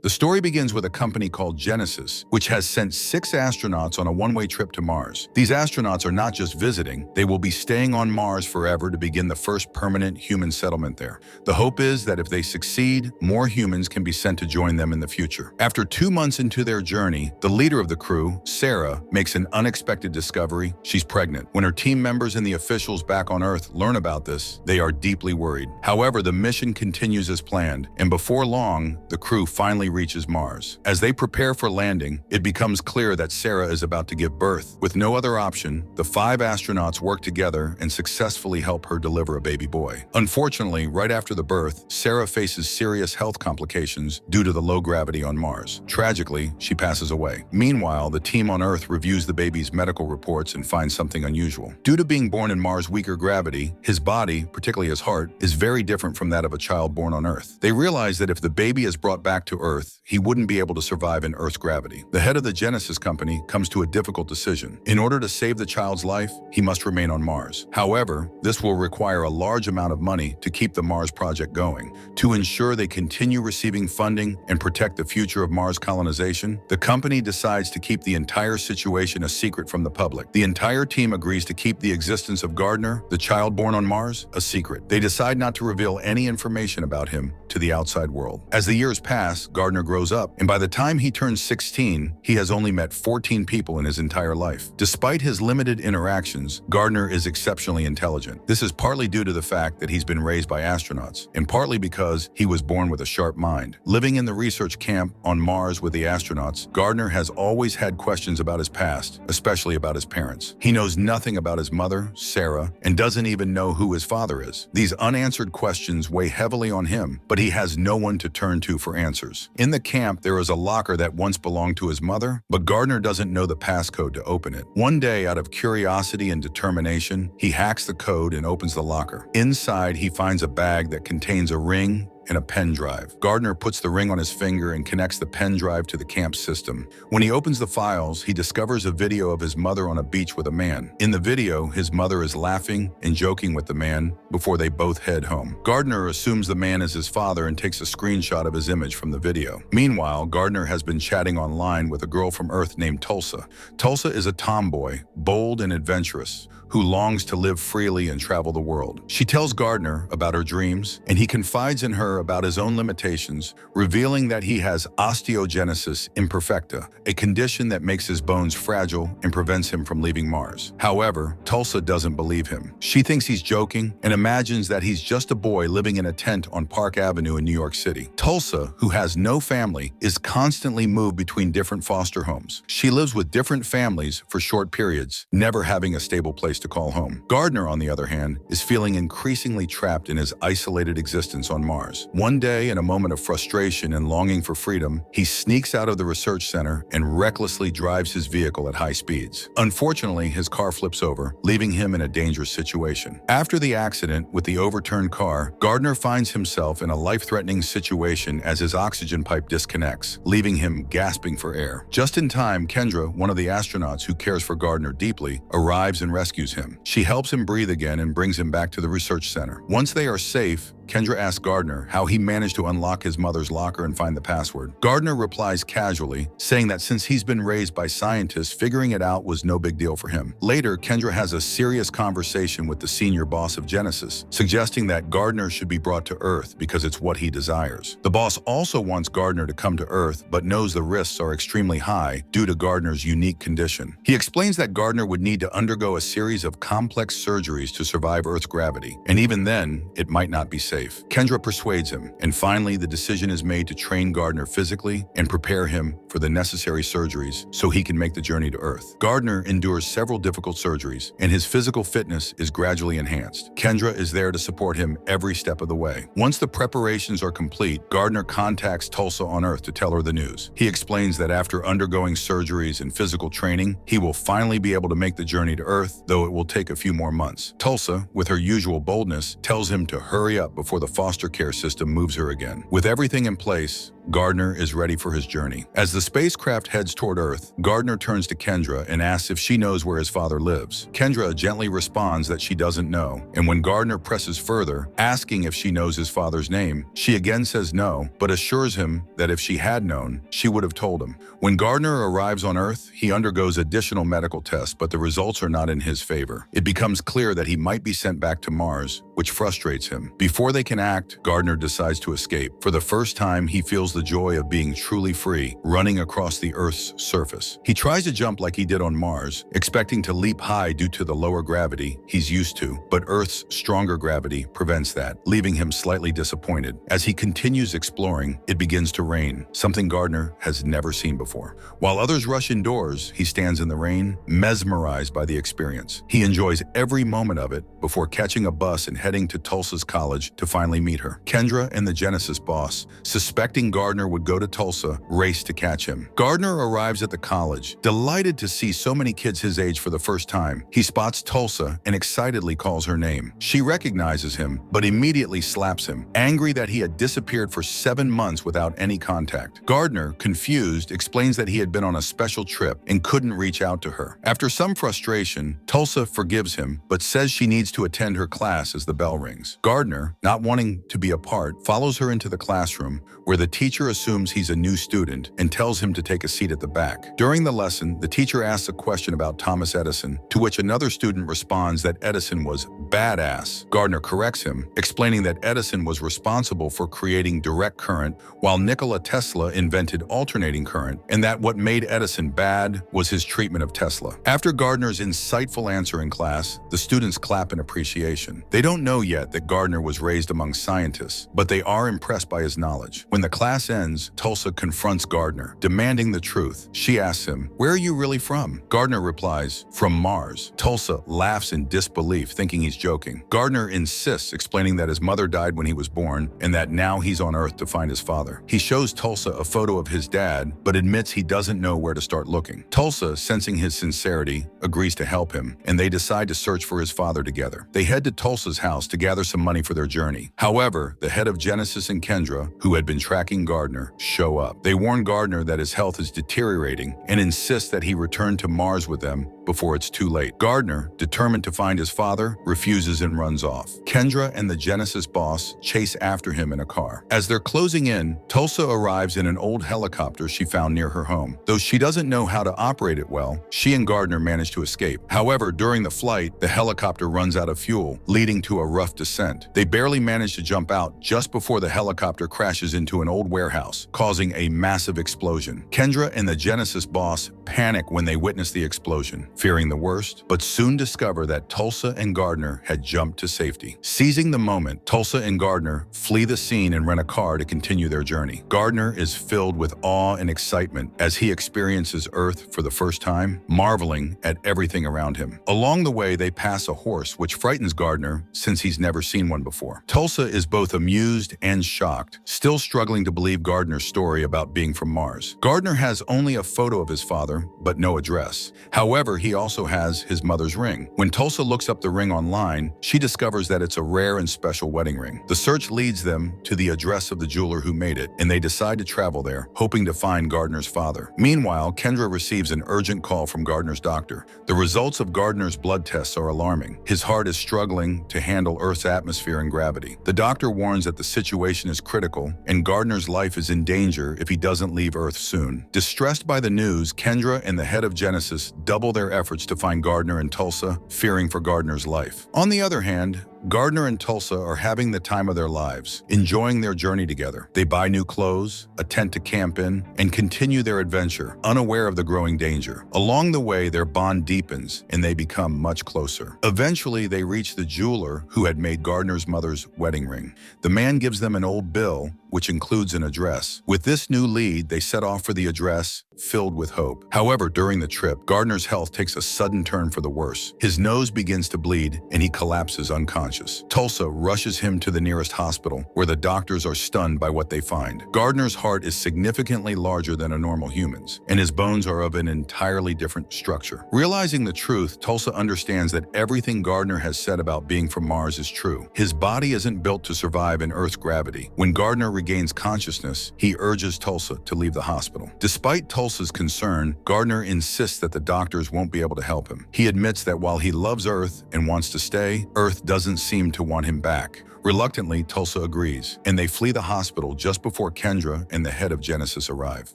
The story begins with a company called Genesis, which has sent 6 astronauts on a one-way trip to Mars. These astronauts are not just visiting, they will be staying on Mars forever to begin the first permanent human settlement there. The hope is that if they succeed, more humans can be sent to join them in the future. After 2 months into their journey, the leader of the crew, Sarah, makes an unexpected discovery. She's pregnant. When her team members and the officials back on Earth learn about this, they are deeply worried. However, the mission continues as planned, and before long, the crew finally reaches Mars. As they prepare for landing, it becomes clear that Sarah is about to give birth. With no other option, the 5 astronauts work together and successfully help her deliver a baby boy. Unfortunately, right after the birth, Sarah faces serious health complications due to the low gravity on Mars. Tragically, she passes away. Meanwhile, the team on Earth reviews the baby's medical reports and finds something unusual. Due to being born in Mars' weaker gravity, his body, particularly his heart, is very different from that of a child born on Earth. They realize that if the baby is brought back to Earth, he wouldn't be able to survive in Earth's gravity. The head of the Genesis company comes to a difficult decision. In order to save the child's life, he must remain on Mars. However, this will require a large amount of money to keep the Mars project going. To ensure they continue receiving funding and protect the future of Mars colonization, the company decides to keep the entire situation a secret from the public. The entire team agrees to keep the existence of Gardner, the child born on Mars, a secret. They decide not to reveal any information about him to the outside world. As the years pass, Gardner grows up, and by the time he turns 16, he has only met 14 people in his entire life. Despite his limited interactions, Gardner is exceptionally intelligent. This is partly due to the fact that he's been raised by astronauts, and partly because he was born with a sharp mind. Living in the research camp on Mars with the astronauts, Gardner has always had questions about his past, especially about his parents. He knows nothing about his mother, Sarah, and doesn't even know who his father is. These unanswered questions weigh heavily on him, but he has no one to turn to for answers. In the camp, there is a locker that once belonged to his mother, but Gardner doesn't know the passcode to open it. One day, out of curiosity and determination, he hacks the code and opens the locker. Inside, he finds a bag that contains a ring and a pen drive. Gardner puts the ring on his finger and connects the pen drive to the camp system. When he opens the files, he discovers a video of his mother on a beach with a man. In the video, his mother is laughing and joking with the man before they both head home. Gardner assumes the man is his father and takes a screenshot of his image from the video. Meanwhile, Gardner has been chatting online with a girl from Earth named Tulsa. Tulsa is a tomboy, bold and adventurous, who longs to live freely and travel the world. She tells Gardner about her dreams, and he confides in her about his own limitations, revealing that he has osteogenesis imperfecta, a condition that makes his bones fragile and prevents him from leaving Mars. However, Tulsa doesn't believe him. She thinks he's joking and imagines that he's just a boy living in a tent on Park Avenue in New York City. Tulsa, who has no family, is constantly moved between different foster homes. She lives with different families for short periods, never having a stable place to call home. Gardner, on the other hand, is feeling increasingly trapped in his isolated existence on Mars. One day, in a moment of frustration and longing for freedom, he sneaks out of the research center and recklessly drives his vehicle at high speeds. Unfortunately, his car flips over, leaving him in a dangerous situation. After the accident with the overturned car, Gardner finds himself in a life-threatening situation as his oxygen pipe disconnects, leaving him gasping for air. Just in time, Kendra, one of the astronauts who cares for Gardner deeply, arrives and rescues him. She helps him breathe again and brings him back to the research center. Once they are safe, Kendra asks Gardner how he managed to unlock his mother's locker and find the password. Gardner replies casually, saying that since he's been raised by scientists, figuring it out was no big deal for him. Later, Kendra has a serious conversation with the senior boss of Genesis, suggesting that Gardner should be brought to Earth because it's what he desires. The boss also wants Gardner to come to Earth, but knows the risks are extremely high due to Gardner's unique condition. He explains that Gardner would need to undergo a series of complex surgeries to survive Earth's gravity, and even then, it might not be safe. Kendra persuades him, and finally the decision is made to train Gardner physically and prepare him for the necessary surgeries so he can make the journey to Earth. Gardner endures several difficult surgeries, and his physical fitness is gradually enhanced. Kendra is there to support him every step of the way. Once the preparations are complete, Gardner contacts Tulsa on Earth to tell her the news. He explains that after undergoing surgeries and physical training, he will finally be able to make the journey to Earth, though it will take a few more months. Tulsa, with her usual boldness, tells him to hurry up before the foster care system moves her again. With everything in place, Gardner is ready for his journey. As the spacecraft heads toward Earth, Gardner turns to Kendra and asks if she knows where his father lives. Kendra gently responds that she doesn't know, and when Gardner presses further, asking if she knows his father's name, she again says no, but assures him that if she had known, she would have told him. When Gardner arrives on Earth, he undergoes additional medical tests, but the results are not in his favor. It becomes clear that he might be sent back to Mars, which frustrates him. Before they can act, Gardner decides to escape. For the first time, he feels the joy of being truly free, running across the Earth's surface. He tries to jump like he did on Mars, expecting to leap high due to the lower gravity he's used to, but Earth's stronger gravity prevents that, leaving him slightly disappointed. As he continues exploring, it begins to rain, something Gardner has never seen before. While others rush indoors, he stands in the rain, mesmerized by the experience. He enjoys every moment of it before catching a bus and heading to Tulsa's college to finally meet her. Kendra and the Genesis boss, suspecting Gardner would go to Tulsa, race to catch him. Gardner arrives at the college, delighted to see so many kids his age for the first time. He spots Tulsa and excitedly calls her name. She recognizes him, but immediately slaps him, angry that he had disappeared for 7 months without any contact. Gardner, confused, explains that he had been on a special trip and couldn't reach out to her. After some frustration, Tulsa forgives him, but says she needs to attend her class as the bell rings. Gardner, not wanting to be apart, follows her into the classroom, where the teacher assumes he's a new student and tells him to take a seat at the back. During the lesson, the teacher asks a question about Thomas Edison, to which another student responds that Edison was badass. Gardner corrects him, explaining that Edison was responsible for creating direct current, while Nikola Tesla invented alternating current, and that what made Edison bad was his treatment of Tesla. After Gardner's insightful answer in class, the students clap in appreciation. They don't know yet that Gardner was raised among scientists, but they are impressed by his knowledge. When the class ends, Tulsa confronts Gardner, demanding the truth. She asks him, "Where are you really from?" Gardner replies, "From Mars." Tulsa laughs in disbelief, thinking he's joking. Gardner insists, explaining that his mother died when he was born and that now he's on Earth to find his father. He shows Tulsa a photo of his dad, but admits he doesn't know where to start looking. Tulsa, sensing his sincerity, agrees to help him, and they decide to search for his father together. They head to Tulsa's house to gather some money for their journey. However, the head of Genesis and Kendra, who had been tracking Gardner, show up. They warn Gardner that his health is deteriorating and insist that he return to Mars with them before it's too late. Gardner, determined to find his father, refuses and runs off. Kendra and the Genesis boss chase after him in a car. As they're closing in, Tulsa arrives in an old helicopter she found near her home. Though she doesn't know how to operate it well, she and Gardner manage to escape. However, during the flight, the helicopter runs out of fuel, leading to a rough descent. They barely manage to jump out just before the helicopter crashes into an old warehouse, causing a massive explosion. Kendra and the Genesis boss panic when they witness the explosion, fearing the worst, but soon discover that Tulsa and Gardner had jumped to safety. Seizing the moment, Tulsa and Gardner flee the scene and rent a car to continue their journey. Gardner is filled with awe and excitement as he experiences Earth for the first time, marveling at everything around him. Along the way, they pass a horse, which frightens Gardner since he's never seen one before. Tulsa is both amused and shocked, still struggling to believe Gardner's story about being from Mars. Gardner has only a photo of his father, but no address. However, he also has his mother's ring. When Tulsa looks up the ring online, she discovers that it's a rare and special wedding ring. The search leads them to the address of the jeweler who made it, and they decide to travel there, hoping to find Gardner's father. Meanwhile, Kendra receives an urgent call from Gardner's doctor. The results of Gardner's blood tests are alarming. His heart is struggling to handle Earth's atmosphere and gravity. The doctor warns that the situation is critical, and Gardner's life is in danger if he doesn't leave Earth soon. Distressed by the news, Kendra and the head of Genesis double their efforts to find Gardner in Tulsa, fearing for Gardner's life. On the other hand, Gardner and Tulsa are having the time of their lives, enjoying their journey together. They buy new clothes, a tent to camp in, and continue their adventure, unaware of the growing danger. Along the way, their bond deepens, and they become much closer. Eventually, they reach the jeweler who had made Gardner's mother's wedding ring. The man gives them an old bill, which includes an address. With this new lead, they set off for the address, filled with hope. However, during the trip, Gardner's health takes a sudden turn for the worse. His nose begins to bleed, and he collapses unconscious. unconscious. Tulsa rushes him to the nearest hospital, where the doctors are stunned by what they find. Gardner's heart is significantly larger than a normal human's, and his bones are of an entirely different structure. Realizing the truth, Tulsa understands that everything Gardner has said about being from Mars is true. His body isn't built to survive in Earth's gravity. When Gardner regains consciousness, he urges Tulsa to leave the hospital. Despite Tulsa's concern, Gardner insists that the doctors won't be able to help him. He admits that while he loves Earth and wants to stay, Earth doesn't seem to want him back. Reluctantly, Tulsa agrees, and they flee the hospital just before Kendra and the head of Genesis arrive.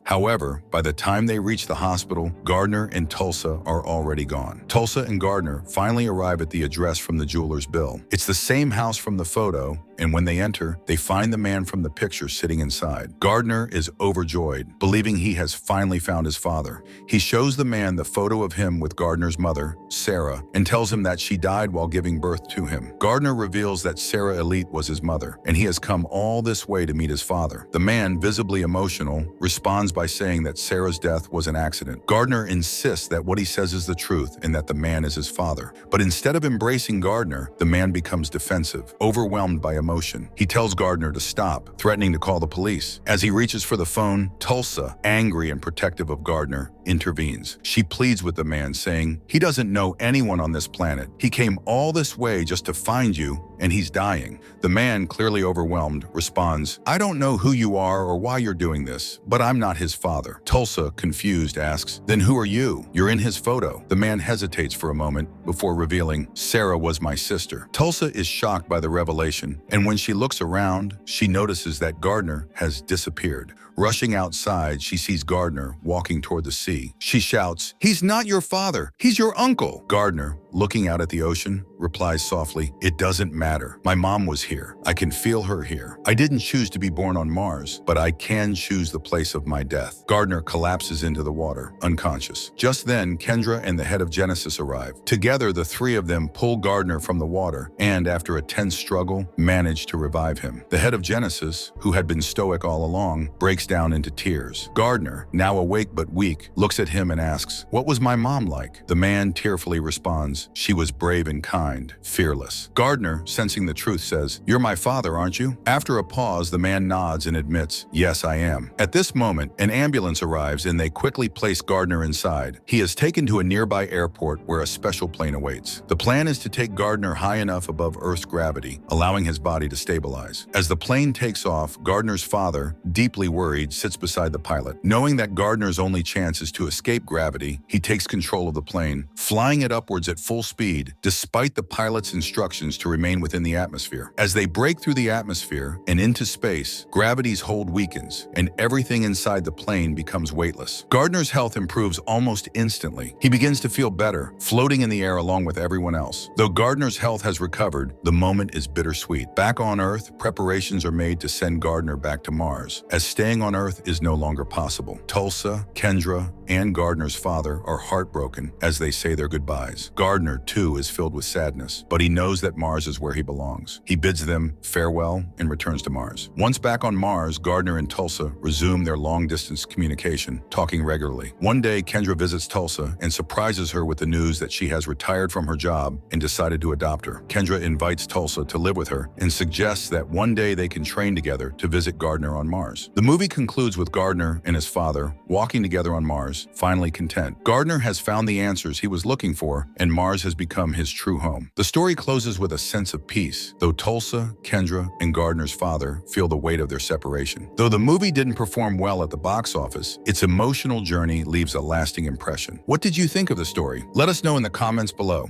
However, by the time they reach the hospital, Gardner and Tulsa are already gone. Tulsa and Gardner finally arrive at the address from the jeweler's bill. It's the same house from the photo, and when they enter, they find the man from the picture sitting inside. Gardner is overjoyed, believing he has finally found his father. He shows the man the photo of him with Gardner's mother, Sarah, and tells him that she died while giving birth to him. Gardner reveals that Sarah Elite was his mother, and he has come all this way to meet his father. The man, visibly emotional, responds by saying that Sarah's death was an accident. Gardner insists that what he says is the truth and that the man is his father. But instead of embracing Gardner, the man becomes defensive, overwhelmed by emotion. He tells Gardner to stop, threatening to call the police. As he reaches for the phone, Tulsa, angry and protective of Gardner, intervenes. She pleads with the man, saying, "He doesn't know anyone on this planet. He came all this way just to find you, and he's dying." The man, clearly overwhelmed, responds, "I don't know who you are or why you're doing this, but I'm not his father." Tulsa, confused, asks, "Then who are you? You're in his photo." The man hesitates for a moment before revealing, "Sarah was my sister." Tulsa is shocked by the revelation, and when she looks around, she notices that Gardner has disappeared. Rushing outside, she sees Gardner walking toward the sea. She shouts, "He's not your father, he's your uncle." Gardner, looking out at the ocean, replies softly, "It doesn't matter. My mom was here. I can feel her here. I didn't choose to be born on Mars, but I can choose the place of my death." Gardner collapses into the water, unconscious. Just then, Kendra and the head of Genesis arrive. Together, the three of them pull Gardner from the water and, after a tense struggle, manage to revive him. The head of Genesis, who had been stoic all along, breaks down into tears. Gardner, now awake but weak, looks at him and asks, "What was my mom like?" The man tearfully responds, "She was brave and kind, fearless." Gardner, sensing the truth, says, "You're my father, aren't you?" After a pause, the man nods and admits, "Yes, I am." At this moment, an ambulance arrives and they quickly place Gardner inside. He is taken to a nearby airport where a special plane awaits. The plan is to take Gardner high enough above Earth's gravity, allowing his body to stabilize. As the plane takes off, Gardner's father, deeply worried, sits beside the pilot. Knowing that Gardner's only chance is to escape gravity, he takes control of the plane, flying it upwards at full speed, despite the pilot's instructions to remain within the atmosphere. As they break through the atmosphere and into space, gravity's hold weakens, and everything inside the plane becomes weightless. Gardner's health improves almost instantly. He begins to feel better, floating in the air along with everyone else. Though Gardner's health has recovered, the moment is bittersweet. Back on Earth, preparations are made to send Gardner back to Mars, as staying on Earth is no longer possible. Tulsa, Kendra, and Gardner's father are heartbroken as they say their goodbyes. Gardner, too, is filled with sadness, but he knows that Mars is where he belongs. He bids them farewell and returns to Mars. Once back on Mars, Gardner and Tulsa resume their long-distance communication, talking regularly. One day, Kendra visits Tulsa and surprises her with the news that she has retired from her job and decided to adopt her. Kendra invites Tulsa to live with her and suggests that one day they can train together to visit Gardner on Mars. The movie concludes with Gardner and his father walking together on Mars, finally content. Gardner has found the answers he was looking for, and Mars has become his true home. The story closes with a sense of peace, though Tulsa, Kendra, and Gardner's father feel the weight of their separation. Though the movie didn't perform well at the box office, its emotional journey leaves a lasting impression. What did you think of the story? Let us know in the comments below.